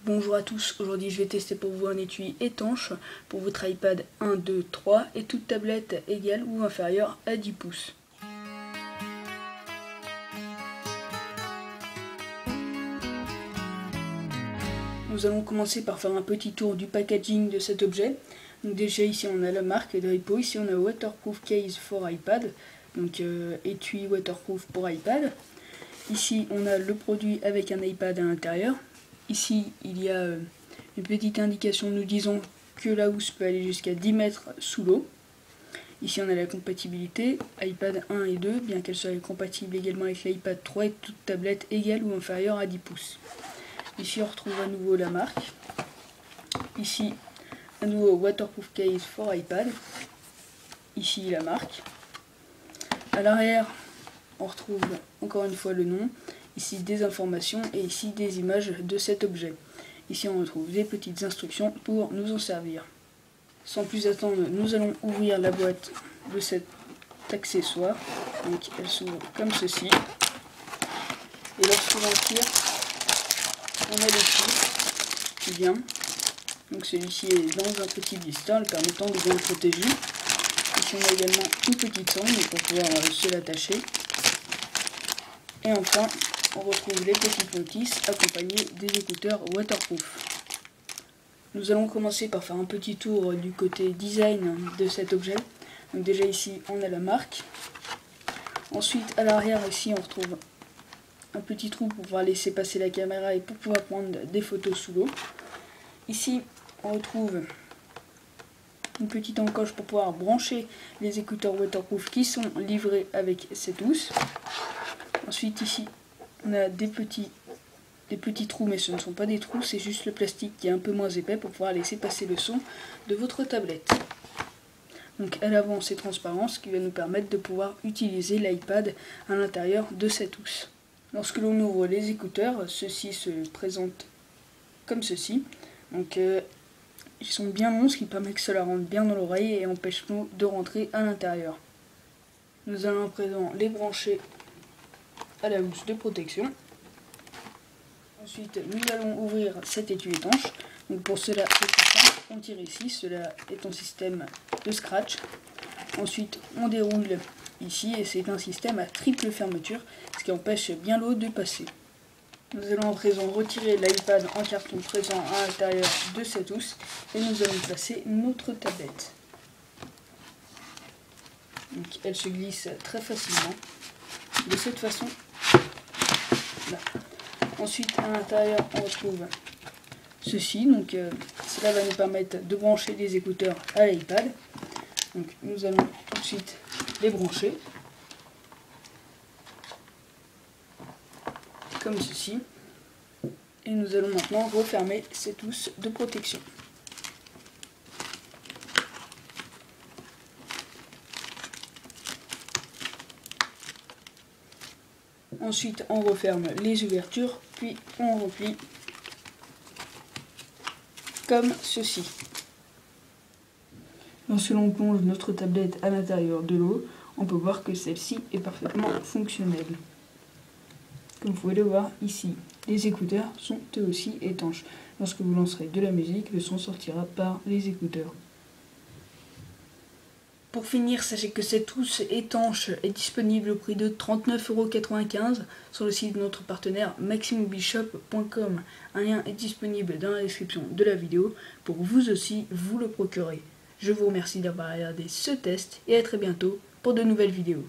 Bonjour à tous, aujourd'hui je vais tester pour vous un étui étanche pour votre iPad 1, 2, 3 et toute tablette égale ou inférieure à 10 pouces. Nous allons commencer par faire un petit tour du packaging de cet objet. Donc déjà ici on a la marque Drippo, ici on a Waterproof Case for iPad, donc étui waterproof pour iPad. Ici on a le produit avec un iPad à l'intérieur. Ici il y a une petite indication nous disant que la housse peut aller jusqu'à 10 mètres sous l'eau. Ici on a la compatibilité iPad 1 et 2, bien qu'elle soit compatible également avec l'iPad 3 et toute tablette égale ou inférieure à 10 pouces. Ici on retrouve à nouveau la marque. Ici à nouveau Waterproof Case for iPad. Ici la marque. À l'arrière on retrouve encore une fois le nom. Ici des informations et ici des images de cet objet. Ici on retrouve des petites instructions pour nous en servir. Sans plus attendre, nous allons ouvrir la boîte de cet accessoire. Donc elle s'ouvre comme ceci. Et lorsque l'on tire, on a l'étui qui vient. Donc celui-ci est dans un petit blister, le permettant de bien le protéger. Ici on a également une petite sangle pour pouvoir se l'attacher. Et enfin, on retrouve les petites notices accompagnées des écouteurs waterproof. Nous allons commencer par faire un petit tour du côté design de cet objet. Donc déjà ici on a la marque. Ensuite à l'arrière ici on retrouve un petit trou pour pouvoir laisser passer la caméra et pour pouvoir prendre des photos sous l'eau. Ici on retrouve une petite encoche pour pouvoir brancher les écouteurs waterproof qui sont livrés avec cette housse. Ensuite ici on a des petits trous, mais ce ne sont pas des trous, c'est juste le plastique qui est un peu moins épais pour pouvoir laisser passer le son de votre tablette. Donc à l'avant c'est transparent, ce qui va nous permettre de pouvoir utiliser l'iPad à l'intérieur de cette housse. Lorsque l'on ouvre les écouteurs, ceux-ci se présentent comme ceci. Donc ils sont bien longs, ce qui permet que cela rentre bien dans l'oreille et empêche nous de rentrer à l'intérieur. Nous allons à présent les brancher à la housse de protection. Ensuite, nous allons ouvrir cet étui étanche. Donc pour cela, c'est très simple. On tire ici, cela est un système de scratch. Ensuite, on déroule ici et c'est un système à triple fermeture, ce qui empêche bien l'eau de passer. Nous allons à présent retirer l'iPad en carton présent à l'intérieur de cette housse et nous allons placer notre tablette. Donc elle se glisse très facilement de cette façon. Là. Ensuite à l'intérieur on retrouve ceci, donc cela va nous permettre de brancher les écouteurs à l'iPad. Donc nous allons tout de suite les brancher comme ceci et nous allons maintenant refermer cette housse de protection. Ensuite on referme les ouvertures, puis on replie comme ceci. Lorsque l'on plonge notre tablette à l'intérieur de l'eau, on peut voir que celle-ci est parfaitement fonctionnelle. Comme vous pouvez le voir ici, les écouteurs sont eux aussi étanches. Lorsque vous lancerez de la musique, le son sortira par les écouteurs. Pour finir, sachez que cette housse étanche est disponible au prix de 39,95 € sur le site de notre partenaire maximobilshop.com. Un lien est disponible dans la description de la vidéo pour vous aussi vous le procurer. Je vous remercie d'avoir regardé ce test et à très bientôt pour de nouvelles vidéos.